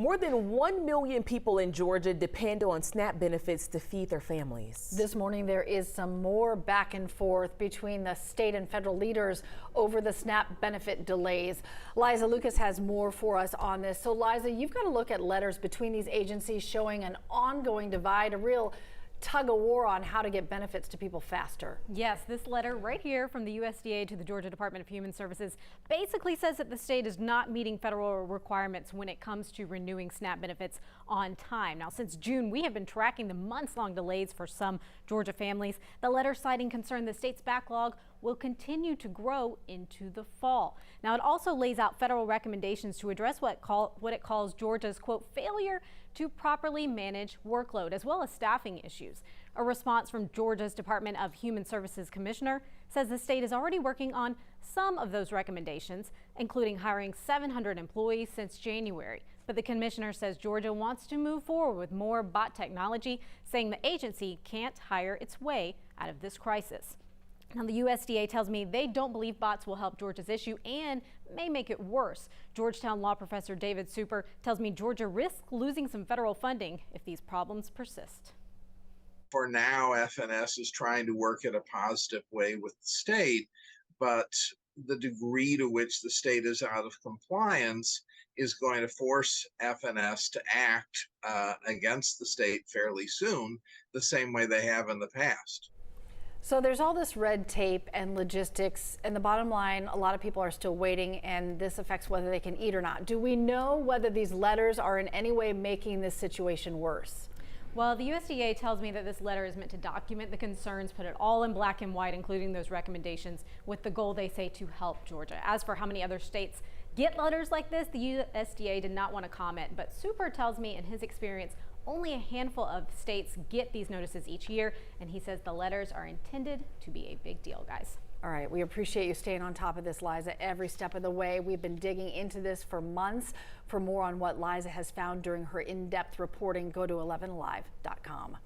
More than 1 million people in Georgia depend on SNAP benefits to feed their families. This morning, there is some more back and forth between the state and federal leaders over the SNAP benefit delays. Liza Lucas has more for us on this. So, Liza, you've got to look at letters between these agencies showing an ongoing divide, a real tug of war on how to get benefits to people faster. Yes, this letter right here from the USDA to the Georgia Department of Human Services basically says that the state is not meeting federal requirements when it comes to renewing SNAP benefits on time. Now, since June, we have been tracking the months-long delays for some Georgia families. The letter citing concern the state's backlog will continue to grow into the fall. Now, it also lays out federal recommendations to address what it calls Georgia's, quote, failure to properly manage workload, as well as staffing issues. A response from Georgia's Department of Human Services Commissioner says the state is already working on some of those recommendations, including hiring 700 employees since January. But the commissioner says Georgia wants to move forward with more bot technology, saying the agency can't hire its way out of this crisis. Now, the USDA tells me they don't believe bots will help Georgia's issue and may make it worse. Georgetown law professor David Super tells me Georgia risks losing some federal funding if these problems persist. For now, FNS is trying to work in a positive way with the state, but the degree to which the state is out of compliance is going to force FNS to act against the state fairly soon, the same way they have in the past. So there's all this red tape and logistics, and the bottom line, a lot of people are still waiting, and this affects whether they can eat or not. Do we know whether these letters are in any way making this situation worse? Well, the USDA tells me that this letter is meant to document the concerns, put it all in black and white, including those recommendations, with the goal, they say, to help Georgia. As for how many other states get letters like this, the USDA did not want to comment, but Super tells me in his experience, only a handful of states get these notices each year, and he says the letters are intended to be a big deal, guys. All right, we appreciate you staying on top of this, Liza, every step of the way. We've been digging into this for months. For more on what Liza has found during her in-depth reporting, go to 11alive.com.